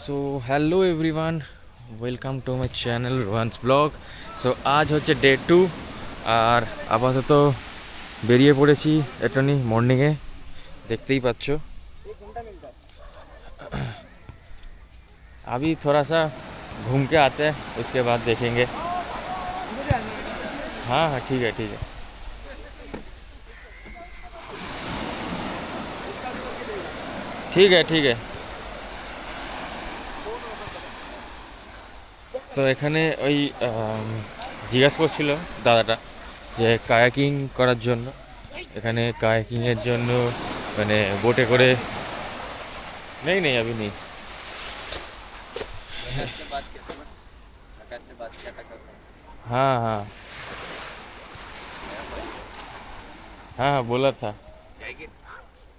So hello everyone, welcome to my channel Rohan's blog. So আজ হচ্ছে day 2 আর আপাতত বেরিয়ে পড়েছি একটুখানি মর্নিংয়ে, দেখতেই পাচ্ছ। अभी थोड़ा सा घूम के आते हैं, उसके बाद देखेंगे। हाँ हाँ ठीक है ठीक है। ঠিক আছে ঠিক আছে। তো এখানে ওই জিজ্ঞাসা করছিল দাদাটা যে কায়াকিং করার জন্য, এখানে কায়াকিংয়ের জন্য মানে বোটে করে নেই নেই अभी नहीं। हाँ हाँ हाँ हाँ बोला था,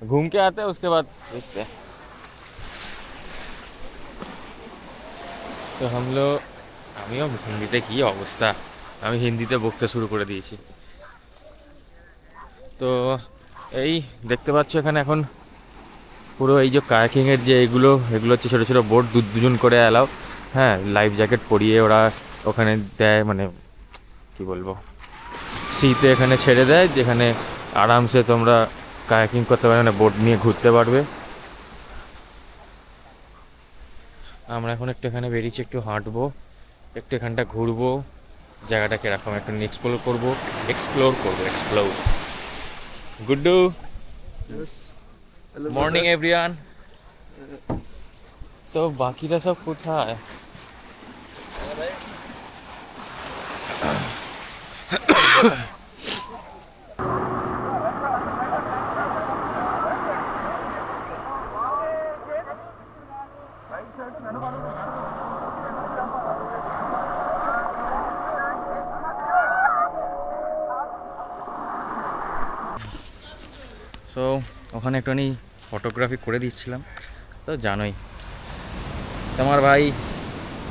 घूम के आते हैं उसके बाद देखते हैं। তো হামলো আমিও হিন্দিতে কী অবস্থা, আমি হিন্দিতে বকতে শুরু করে দিয়েছি। তো এই দেখতে পাচ্ছ এখানে এখন পুরো এই যে কায়াকিংয়ের যে এগুলো হচ্ছে ছোটো ছোটো বোট, দুজন করে অ্যালাও। হ্যাঁ, লাইফ জ্যাকেট পরিয়ে ওরা ওখানে দেয়, মানে কি বলবো, সিতে এখানে ছেড়ে দেয়, যেখানে আরামসে তোমরা কায়াকিং করতে পারবে, মানে বোট নিয়ে ঘুরতে পারবে। আমরা এখন একটু এখানে বেরিয়েছি, একটু হাঁটবো, একটু এখানটা ঘুরবো, জায়গাটা কীরকম একটু এক্সপ্লোর করবো। Guddu, Yes. Hello, morning brother. Everyone. তো বাকিরা সব কোথায়? সো ওখানে একটুখানি ফটোগ্রাফি করে দিচ্ছিলাম। তো জানোই তোমার ভাই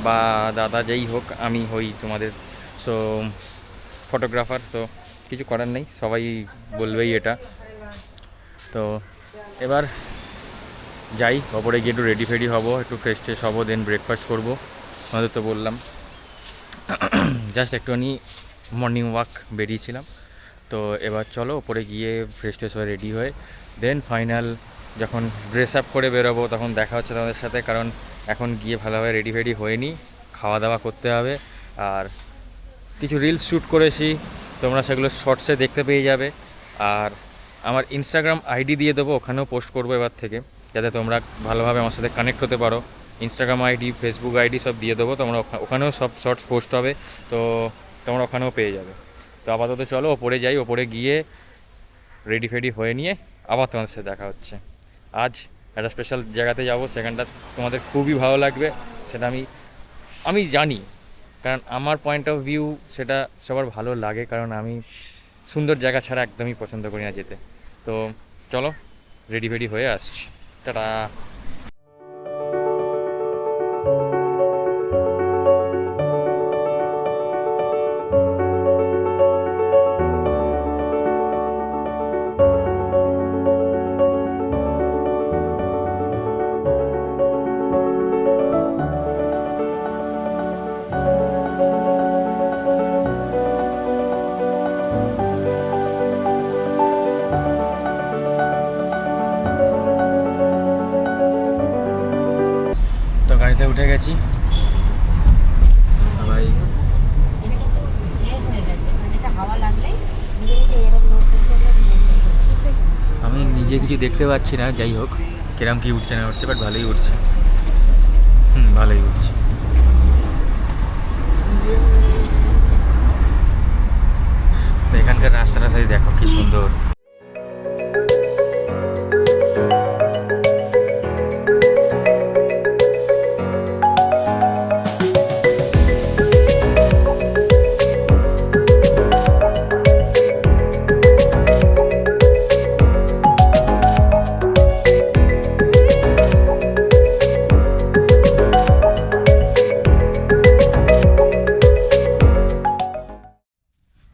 বা দাদা যেই হোক, আমি হই তোমাদের সো ফটোগ্রাফার। সো কিছু করার নেই, সবাই বলবেই এটা। তো এবার যাই, ওপরে গিয়ে একটু রেডি ফেডি হবো, একটু ফ্রেশ ট্রেশ হবো, দেন ব্রেকফাস্ট করবো। আমাদের তো বললাম জাস্ট একটুখানি মর্নিং ওয়াক বেরিয়েছিলাম। তো এবার চলো ওপরে গিয়ে ফ্রেশ ট্রেশ হয়ে রেডি হয়ে দেন ফাইনাল যখন ড্রেস আপ করে বেরোবো তখন দেখা হচ্ছে তোমাদের সাথে। কারণ এখন গিয়ে ভালোভাবে রেডি ফেডি হয়ে নিই, খাওয়া দাওয়া করতে হবে। আর কিছু রিলস শ্যুট করেছি, তোমরা সেগুলো শর্টসে দেখতে পেয়ে যাবে। আর আমার ইনস্টাগ্রাম আইডি দিয়ে দেবো, ওখানেও পোস্ট করবো এবার থেকে, যাতে তোমরা ভালোভাবে আমার সাথে কানেক্ট হতে পারো। ইনস্টাগ্রাম আইডি, ফেসবুক আইডি সব দিয়ে দেবো, তোমরা ওখানেও সব শর্টস পোস্ট হবে, তো তোমরা ওখানেও পেয়ে যাবে। তো আপাতত চলো ওপরে যাই, ওপরে গিয়ে রেডি ফেডি হয়ে নিয়ে আবার তোমাদের সাথে দেখা হচ্ছে। আজ একটা স্পেশাল জায়গাতে যাব, সেখানটা তোমাদের খুবই ভালো লাগবে, সেটা আমি আমি জানি। কারণ আমার পয়েন্ট অফ ভিউ সেটা সবার ভালো লাগে, কারণ আমি সুন্দর জায়গা ছাড়া একদমই পছন্দ করি না যেতে। তো চলো রেডি ফেডি হয়ে আসছি, টাটা। তো গাড়িতে উঠে গেছি সবাই। আমি নিজে কিছু দেখতে পাচ্ছি না, যাই হোক কিরম কি উঠছে না উঠছে, বাট ভালোই উঠছে। ভালোই উঠছে। তো এখানকার রাস্তাটা দেখো কি সুন্দর।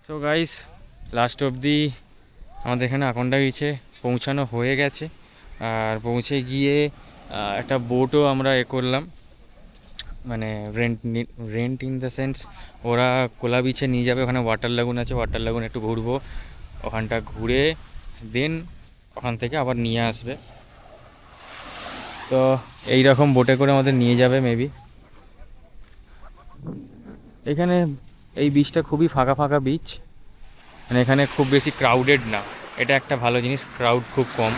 সো গাইস, লাস্ট অবধি আমাদের এখানে আকন্ডা বিচে পৌঁছানো হয়ে গেছে। আর পৌঁছে গিয়ে একটা বোটও আমরা করলাম, মানে রেন্ট ইন দ্য সেন্স ওরা কোলা বিচে নিয়ে যাবে, ওখানে ওয়াটার লাগুন আছে, ওয়াটার লাগুন একটু ঘুরবো, ওখানটা ঘুরে দেন ওখান থেকে আবার নিয়ে আসবে। তো এই রকম বোটে করে আমাদের নিয়ে যাবে মেবি। এখানে এই বিচটা খুবই ফাঁকা ফাঁকা বিচ, মানে এখানে খুব বেশি ক্রাউডেড না, এটা একটা ভালো জিনিস, ক্রাউড খুব কম,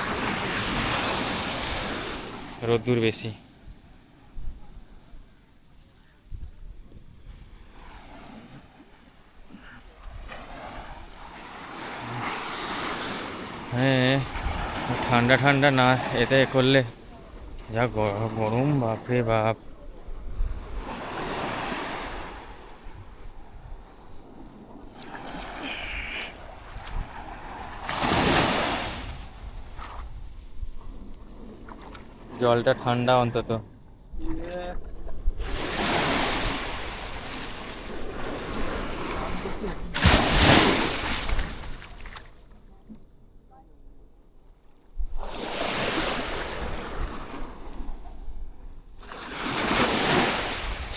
রোদ্দুর বেশি। হ্যাঁ, ঠান্ডা ঠান্ডা না এতে করলে যা গরম, বাপরে বাপ। জলটা ঠান্ডা অন্তত।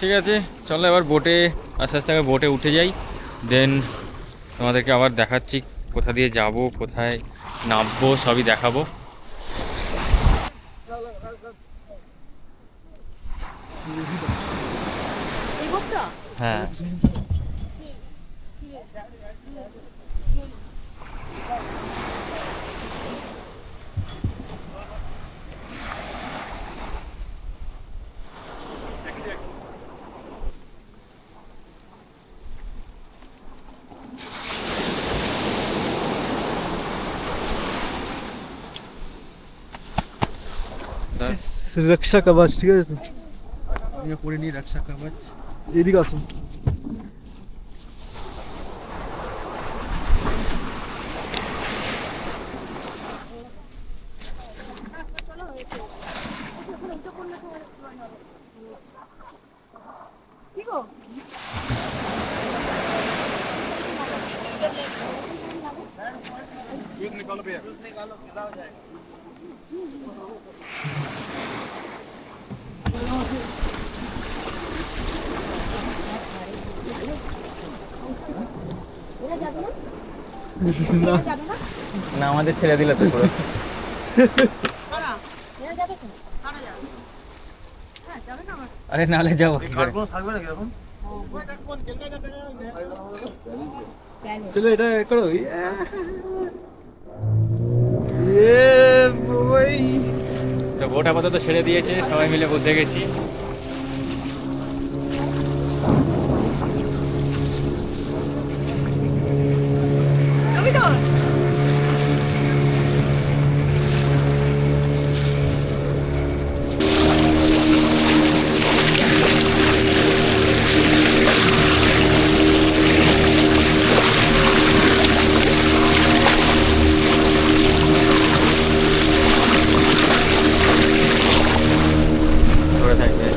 ঠিক আছে, চলো এবার বোটে আস্তে আস্তে করে বোটে উঠে যাই, দেন তোমাদেরকে আবার দেখাচ্ছি কোথা দিয়ে যাব, কোথায় নামবো, সবই দেখাবো। হ্যাঁ, रक्षा कवच ठीक আছে আমি পরে নিয়ে রক্ষা কবচ এদিকে আসুন दूध निकालो भैया दूध निकालो कितना हो जाएगा না আমাদের ছেড়ে দিলে তো পুরো। আরে নালে যাবো কি করে? থাকবে না এরকম চলো এটা করো ভাই তো বোট আপাতত ছেড়ে দিয়েছে, সবাই মিলে বসে গেছি। ধরে থাকবে।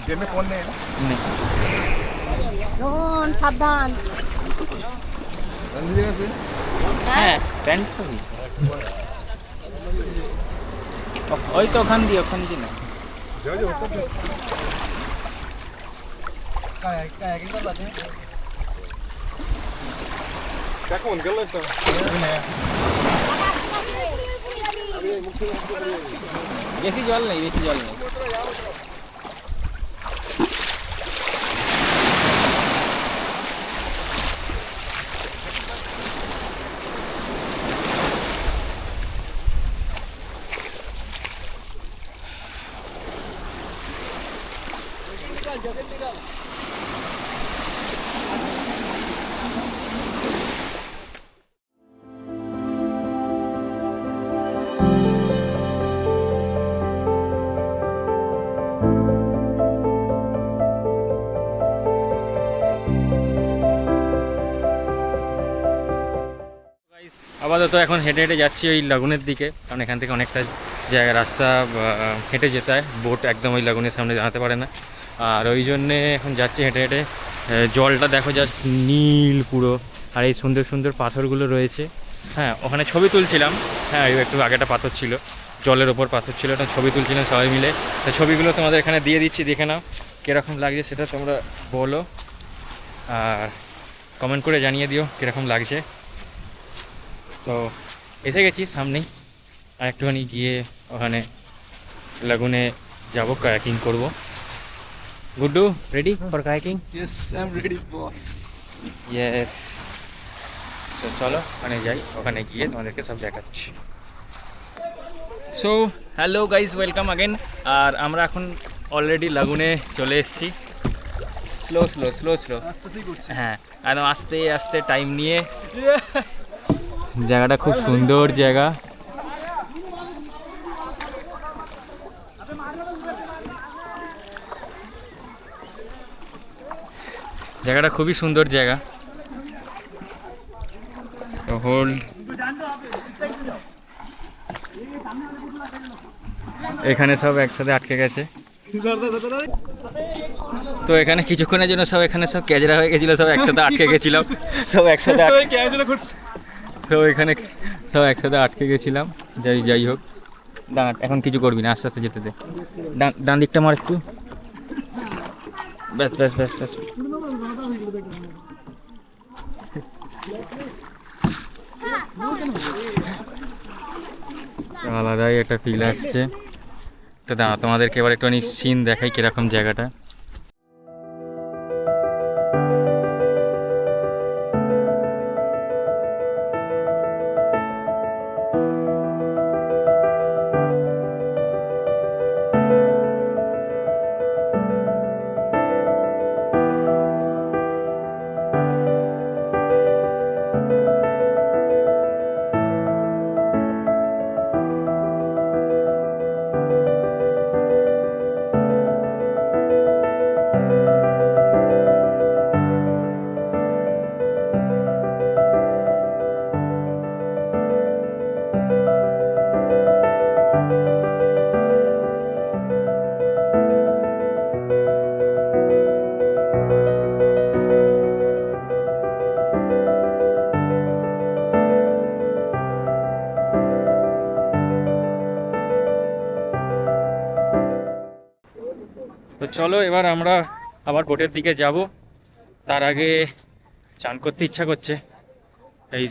जेब में फोन नहीं है রোহন সাবধান गंदी जगह से হ্যাঁ প্যান্ট তো ওই তো ওখান দিয়ে না। जाओ जाओ सब कायाकिंग कर लेते हैं क्या कौन कर लेता है বেশি জল নেই, বেশি জল নেই। আপাতত এখন হেঁটে হেঁটে যাচ্ছি ওই লাগুনের দিকে, কারণ এখান থেকে অনেকটা জায়গা রাস্তা হেঁটে যেতে হয়, বোট একদম ওই লাগুনের সামনে দাঁড়াতে পারে না, আর ওই জন্যে এখন যাচ্ছি হেঁটে হেঁটে। জলটা দেখো জাস্ট নীল পুরো, আর এই সুন্দর সুন্দর পাথরগুলো রয়েছে। হ্যাঁ, ওখানে ছবি তুলছিলাম। হ্যাঁ, একটু আগে একটা পাথর ছিল, জলের ওপর পাথর ছিল, ওটা ছবি তুলছিলাম সবাই মিলে। তো ছবিগুলো তোমাদের এখানে দিয়ে দিচ্ছি, দেখে নাও কীরকম লাগছে সেটা তোমরা বলো, আর কমেন্ট করে জানিয়ে দিও কীরকম লাগছে। তো এসে গেছি সামনেই, আর একটুখানি গিয়ে ওখানে লাগুনে যাব, কায়াকিং করব। Guddu ready for kayaking? Yes, I'm ready, boss. Yes. তো চলো ওখানে যাই, ওখানে গিয়ে তোমাদেরকে সব দেখাচ্ছি। So hello guys, welcome again. আর আমরা এখন অলরেডি লাগুনে চলে এসেছি। স্লো স্লো স্লো স্লো, আস্তেই করছি। হ্যাঁ একদম আস্তে আস্তে টাইম নিয়ে। জায়গাটা খুব সুন্দর জায়গা। জায়গাটা খুবই সুন্দর জায়গা। তো এখানে সব একসাথে আটকে গেছে, তো এখানে কিছুক্ষণের জন্য সব এখানে সব ক্যাজরা হয়ে গেছিলো, সব একসাথে আটকে গেছিলাম, সব একসাথে তো এখানে সব একসাথে আটকে গেছিলাম। যাই হোক, দাঁড়া, এখন কিছু করবি না, আস্তে আস্তে যেতে দে। ডান দিকটা মার একটু, ব্যাস ব্যাস ব্যাস ব্যাস। আলাদাই একটা ফিল আসছে। তো দাঁড়া, তোমাদেরকে এবার একটুখানি সিন দেখাই কিরকম জায়গাটা। তো চলো এবার আমরা আবার বোটের দিকে যাব। তার আগে চান করতে ইচ্ছা করছে এই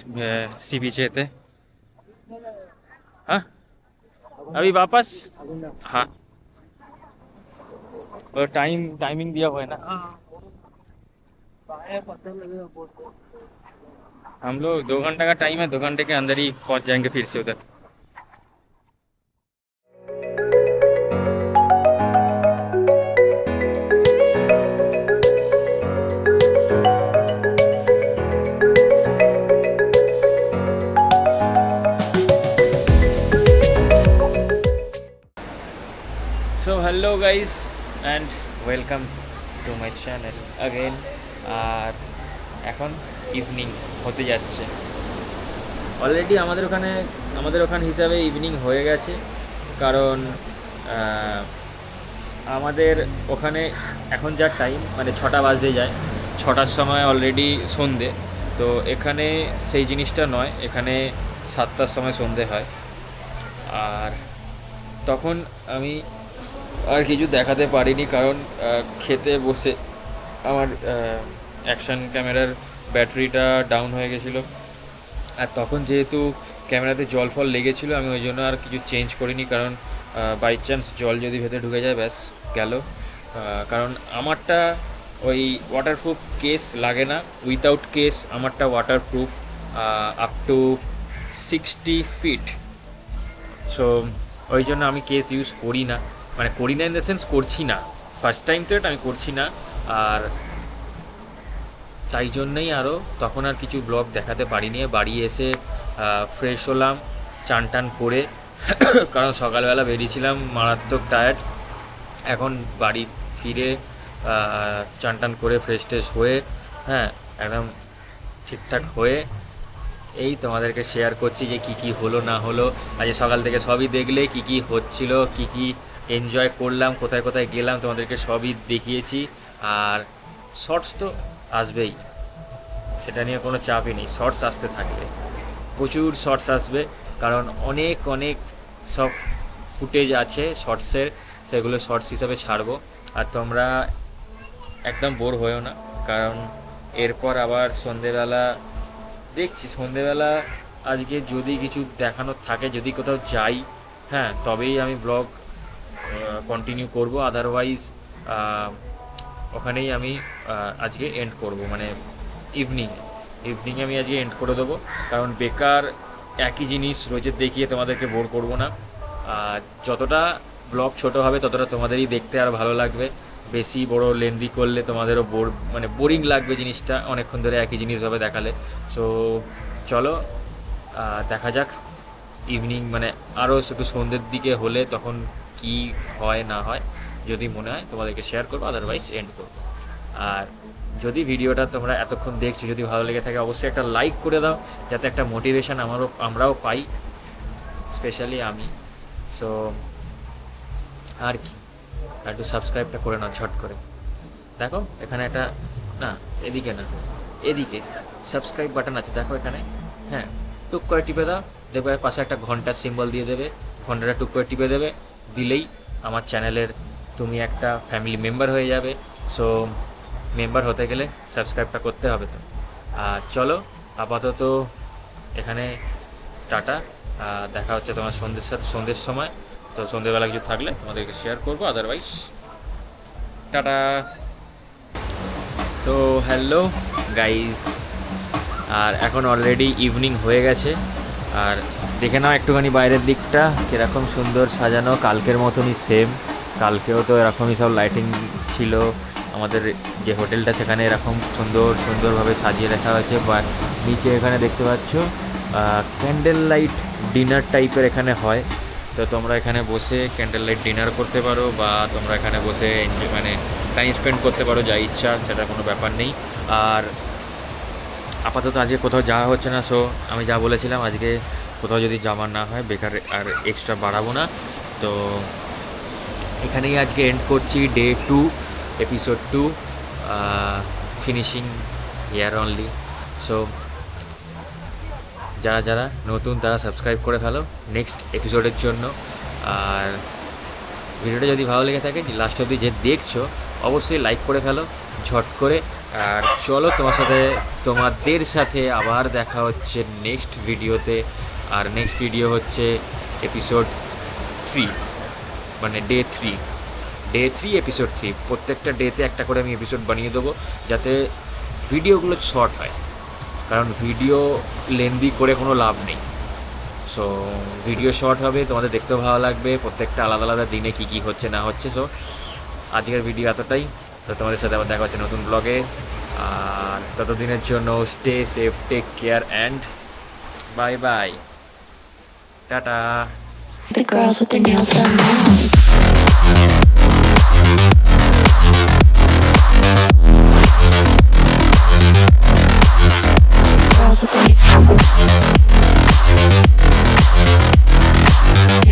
सी बीचेতে। हाँ अभी वापस, हाँ और टाइमिंग दिया हुआ है ना। हम लोग 2 घंटा का टाइम है, 2 घंटे के अंदर ही पहुंच जाएंगे फिर से उधर। So hello guys and welcome to my channel again. আর এখন ইভিনিং হতে যাচ্ছে, অলরেডি আমাদের ওখানে হিসাবে ইভিনিং হয়ে গেছে, কারণ আমাদের ওখানে এখন যা টাইম মানে 6টা বাজতে যায়, 6টার সময় অলরেডি সন্ধে। তো এখানে সেই জিনিসটা নয়, এখানে 7টার সময় সন্ধে হয়। আর তখন আমি আর কিছু দেখাতে পারিনি, কারণ খেতে বসে আমার অ্যাকশন ক্যামেরার ব্যাটারিটা ডাউন হয়ে গেছিলো, আর তখন যেহেতু ক্যামেরাতে জল ফল লেগেছিলো, আমি ওই জন্য আর কিছু চেঞ্জ করিনি, কারণ বাই চান্স জল যদি ভেতরে ঢুকে যায় ব্যাস গেল। কারণ আমারটা ওই ওয়াটারপ্রুফ কেস লাগে না, উইথাউট কেস আমারটা waterproof up to 60 feet. So ওই জন্য আমি কেস ইউজ করি না, মানে করি না ইন দ্য সেন্স করছি না, ফার্স্ট টাইম তো এটা আমি করছি না। আর তাই জন্যই আরও তখন আর কিছু ব্লগ দেখাতে পারিনি। বাড়ি এসে ফ্রেশ হলাম, চান টান করে, কারণ সকালবেলা বেরিয়েছিলাম, মারাত্মক টায়ার্ড। এখন বাড়ি ফিরে চান টান করে ফ্রেশ ট্রেশ হয়ে, হ্যাঁ, একদম ঠিকঠাক হয়ে এই তোমাদেরকে শেয়ার করছি যে কী কী হলো না হলো। আজ সকাল থেকে সবই দেখলে, কী কী হচ্ছিল, কী কী এনজয় করলাম, কোথায় কোথায় গেলাম, তোমাদেরকে সবই দেখিয়েছি। আর শর্টস তো আসবেই, সেটা নিয়ে কোনো চাপই নেই, শর্টস আসতে থাকবে, প্রচুর শর্টস আসবে, কারণ অনেক অনেক সব ফুটেজ আছে শর্টসের, সেগুলো শর্টস হিসাবে ছাড়বো। আর তোমরা একদম বোর হয়েও না, কারণ এরপর আবার সন্ধেবেলা দেখছি, সন্ধেবেলা আজকে যদি কিছু দেখানোর থাকে, যদি কোথাও যাই, হ্যাঁ, তবেই আমি ব্লগ কন্টিনিউ করব, আদারওয়াইজ ওখানেই আমি আজকে এন্ড করব, মানে ইভিনিংয়ে আমি আজকে এন্ড করে দেবো, কারণ বেকার একই জিনিস রোজের দেখিয়ে তোমাদেরকে বোর করব না। আর যতটা ব্লগ ছোট হবে ততটা তোমাদেরই দেখতে আর ভালো লাগবে, বেশি বড় লেন্দি করলে তোমাদেরও মানে বোরিং লাগবে জিনিসটা, অনেকক্ষণ ধরে একই জিনিসভাবে দেখালে। সো চলো দেখা যাক ইভিনিং, মানে আরও একটু সন্ধ্যের দিকে হলে তখন কি হয় না হয়, যদি মনে হয় তোমাদেরকে শেয়ার করবো, আদারওয়াইজ এন্ড করবো। আর যদি ভিডিওটা তোমরা এতক্ষণ দেখছো, যদি ভালো লেগে থাকে অবশ্যই একটা লাইক করে দাও, যাতে একটা মোটিভেশান আমরাও পাই, স্পেশালি আমি। সো আর কি, একটু সাবস্ক্রাইবটা করে নাও ঝট করে। দেখো এখানে একটা, না এদিকে না, এদিকে সাবস্ক্রাইব বাটন আছে, দেখো এখানে, হ্যাঁ, টুক করে টিপে দাও, দেখবে পাশে একটা ঘন্টার সিম্বল দিয়ে দেবে, ঘন্টাটা টুক করে টিপে দেবে, দিলেই আমার চ্যানেলের তুমি একটা ফ্যামিলি মেম্বার হয়ে যাবে। সো মেম্বার হতে গেলে সাবস্ক্রাইবটা করতে হবে তো। আর চলো আপাতত এখানে টাটা, দেখা হচ্ছে তোমার সন্ধ্যের সময়, তো সন্ধ্যেবেলা কিছু থাকলে তোমাদেরকে শেয়ার করবো, আদারওয়াইজ টাটা। সো হ্যালো গাইজ, আর এখন অলরেডি ইভিনিং হয়ে গেছে, আর দেখে নাও একটুখানি বাইরের দিকটা কীরকম সুন্দর সাজানো, কালকের মতনই সেম, কালকেও তো এরকমই সব লাইটিং ছিল, আমাদের যে হোটেলটা সেখানে এরকম সুন্দরভাবে সাজিয়ে রাখা হয়েছে। বা নিচে এখানে দেখতে পাচ্ছ ক্যান্ডেল লাইট ডিনার টাইপের এখানে হয়, তো তোমরা এখানে বসে ক্যান্ডেল লাইট ডিনার করতে পারো, বা তোমরা এখানে বসে এনজয়, মানে টাইম স্পেন্ড করতে পারো, যা ইচ্ছা, সেটা কোনো ব্যাপার নেই। আর আপাতত আজকে কোথাও যাওয়া হচ্ছে না, সো আমি যা বলেছিলাম আজকে কোথাও যদি যাওয়ার না হয়, বেকার আর এক্সট্রা বাড়াবো না, তো এখানেই আজকে এন্ড করছি day 2 episode 2, finishing here only. So যারা নতুন তারা সাবস্ক্রাইব করে ফেলো নেক্সট এপিসোডের জন্য। আর ভিডিওটা যদি ভালো লেগে থাকে, লাস্ট অবধি যে দেখছো অবশ্যই লাইক করে ফেলো ঝট করে। আর চলো তোমাদের সাথে আবার দেখা হচ্ছে নেক্সট ভিডিওতে। আর নেক্সট ভিডিও হচ্ছে এপিসোড 3, মানে ডে 3 এপিসোড 3। প্রত্যেকটা ডেতে একটা করে আমি এপিসোড বানিয়ে দেবো, যাতে ভিডিওগুলো শর্ট হয়, কারণ ভিডিও লেন্দি করে কোনো লাভ নেই। সো ভিডিও শর্ট হবে, তোমাদের দেখতেও ভালো লাগবে, প্রত্যেকটা আলাদা আলাদা দিনে কী কী হচ্ছে না হচ্ছে। সো আজকের ভিডিও এতটাই, তো তোমাদের সাথে আবার দেখা হচ্ছে নতুন ব্লগে। আর ততদিনের জন্য stay safe, take care and bye bye, tata. The girls with their nails done now. Girls with their